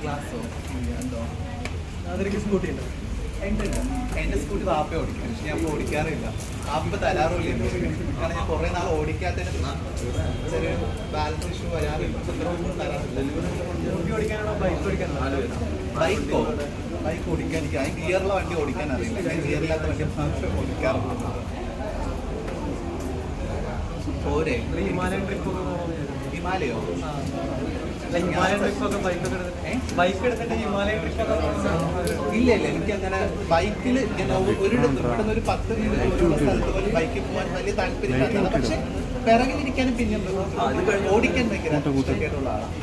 ക്ലാസ്സോ എന്തോ അതൊരു സ്കൂട്ടി ഉണ്ടോ? എൻ്റെ സ്കൂട്ടി വാപ്പ ഓടിക്കും, പക്ഷെ ഞാൻ ഓടിക്കാറില്ല. വാപ്പ തരാറില്ല, കാരണം ഞാൻ കുറേ നാൾ ഓടിക്കാത്തതിന് ചെറിയ ബാലൻസ് ഇഷ്യൂ വരാറില്ല. തരാറില്ല. സ്കൂട്ടി ഓടിക്കാനാണോ ബൈക്ക് ഓടിക്കാനാണോ? ബൈക്ക് ഓടിക്കാൻ എനിക്ക് അതിന് ഗിയറുള്ള വണ്ടി ഓടിക്കാൻ അറിയില്ല. ഞാൻ ഗിയറില്ലാത്ത വണ്ടി മാത്രമേ ഓടിക്കാറുള്ളൂ. പോരെ ഹിമാലയൻ ട്രിപ്പൊക്കെ ഹിമാലയോ? ഹിമാലയൻ ട്രിപ്പൊക്കെ ബൈക്ക് എടുത്തിട്ട് ഹിമാലയൻ ട്രിപ്പൊക്കെ ഇല്ല, എനിക്കങ്ങനെ ബൈക്കിൽ ഞാൻ ഒരിടത്ത് ഇവിടുന്ന് ഒരു 10 മിനിറ്റ് സ്ഥലത്ത് പോലും ബൈക്കിൽ പോകാൻ വലിയ താല്പര്യമില്ലാത്തതാണ്. പക്ഷെ പിറകിലിരിക്കാനും പിന്നെ ഓടിക്കാൻ ഭയങ്കര ഇഷ്ടമായിട്ടുള്ള ആളാണ്.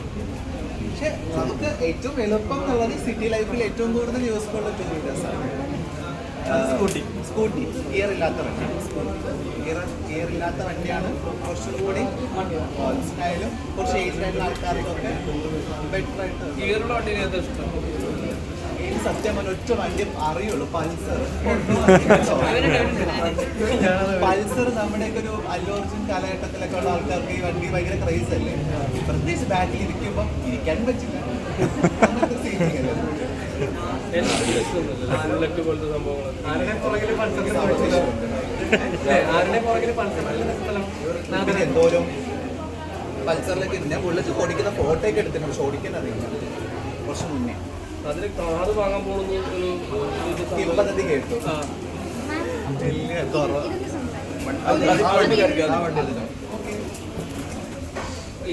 പക്ഷെ നമുക്ക് ഏറ്റവും എളുപ്പം എന്നുള്ളത് സിറ്റി ലൈഫിൽ ഏറ്റവും കൂടുതൽ യൂസ്ഫുൾ ഉള്ള ടൂ വീലേഴ്സാണ്. സ്കൂട്ടി ഗിയർ ഇല്ലാത്ത വണ്ടിയാണ്. ഗിയർ ഇല്ലാത്ത വണ്ടിയാണ് കുറച്ചും കൂടി സ്റ്റൈലും കുറച്ച് ഏജ് ആയിട്ടുള്ള ആൾക്കാർക്കൊക്കെ ബെറ്റർ ആയിട്ട്. ഗിയറുള്ള വണ്ടി ഇഷ്ടം. എനിക്ക് സത്യം പറഞ്ഞ ഒറ്റ വണ്ടി അറിയുള്ളൂ, പൾസർ. പൾസർ നമ്മുടെയൊക്കെ ഒരു അല്ലു അർജുൻ കാലഘട്ടത്തിലൊക്കെ ഉള്ള ആൾക്കാർക്ക് ഈ വണ്ടി ഭയങ്കര ക്രൈസ് അല്ലേ. പ്രത്യേകിച്ച് ബാക്കിൽ ഇരിക്കുമ്പോൾ ഇരിക്കാൻ പറ്റില്ല. അങ്ങനത്തെ സീറ്റിംഗ് അല്ലേ. എന്തോരം പൾസറിലൊക്കെ ഞാൻ ബുള്ളറ്റ് ഓടിക്കുന്ന ഫോട്ടോ ഒക്കെ എടുത്തിട്ടുണ്ട്, പക്ഷെ ഓടിക്കാൻ അറിയില്ല. കുറച്ച് മുന്നേ അതിന് കാറ് വാങ്ങാൻ പോകുന്നത് പദ്ധതി കേട്ടു.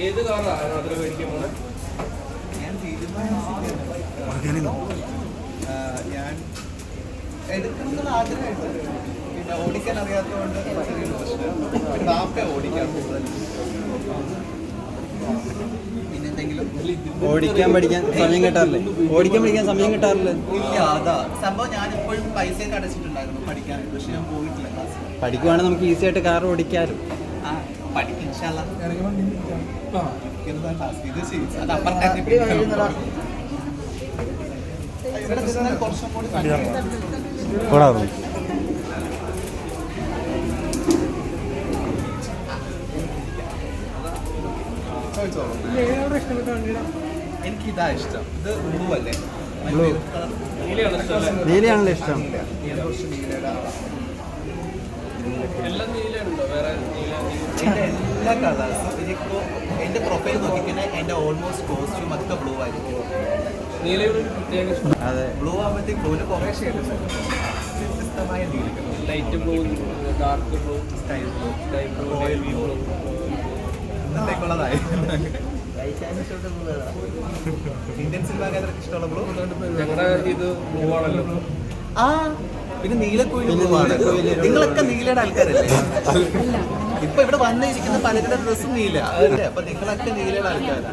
ഏത് കാറാണ് അതിൽ മേടിക്കാൻ പോണേ? ഞാൻ തീരുമാനിച്ചില്ല. ഞാൻ എടുക്കുന്നത് ആഗ്രഹമായിട്ട്, പിന്നെ ഓടിക്കാൻ അറിയാത്തതുകൊണ്ട് ചെറിയൊരു പ്രശ്നം. ബാപ്പ ഓടിക്കാൻ കൂടുതൽ. പിന്നെന്തെങ്കിലും ഓടിക്കാൻ പഠിക്കാൻ സമയം കിട്ടാറില്ലേ? ഇല്ല, അതാ സംഭവം. ഞാൻ ഇപ്പോഴും പൈസയൊക്കെ അടച്ചിട്ടുണ്ടായിരുന്നു പഠിക്കാൻ, പക്ഷെ ഞാൻ പോയിട്ടില്ല ക്ലാസ്സിൽ. പഠിക്കുവാണെങ്കിൽ നമുക്ക് ഈസി ആയിട്ട് കാർ ഓടിക്കാറ്. പഠിക്കും ഇൻഷാല്ലാ. കുറച്ചും കൂടി എനിക്കിതാ ഇഷ്ടം. ഇത് ബ്ലൂ അല്ലേ? നീലയാണല്ലോ ഇഷ്ടം. കുറച്ച് നീലയുടെ എല്ലാം നീലുണ്ടോ? വേറെ എൻ്റെ എല്ലാ കളേഴ്സും എനിക്കിപ്പോൾ എൻ്റെ പ്രൊഫൈൽ നോക്കിക്കഴിഞ്ഞാൽ എൻ്റെ ഓൾമോസ്റ്റ് കോസ്റ്റ്യൂം ഒക്കെ ബ്ലൂ ആയിരിക്കും. നീലയുടെ ഒരു പ്രത്യേക ഇഷ്ടം. അതെ, ബ്ലൂ ആകുമ്പോഴത്തേക്ക് ബ്ലൂവിൽ കുറേ ഷെയ്ഡ് വ്യത്യസ്തമായ നീലകൾ. Light blue, dark blue, sky blue, royal blue. ഇന്നത്തേക്കുള്ളതായി. ഇന്ത്യൻ സിനിമാക്കാർക്ക് ഇഷ്ടമുള്ള ബ്ലൂ. ഞങ്ങളുടെ ഇത് ബ്ലൂ ആണല്ലോ. ആ പിന്നെ നീലക്കുയിൽ ബ്ലൂ ആണ്. നിങ്ങളൊക്കെ നീലയുടെ ആൾക്കാരല്ലേ? ഇപ്പൊ ഇവിടെ വന്നിരിക്കുന്ന പലരുടെ ഡ്രസ്സും നീല. അപ്പൊ നിങ്ങളൊക്കെ നീലയുടെ ആൾക്കാരാണ്.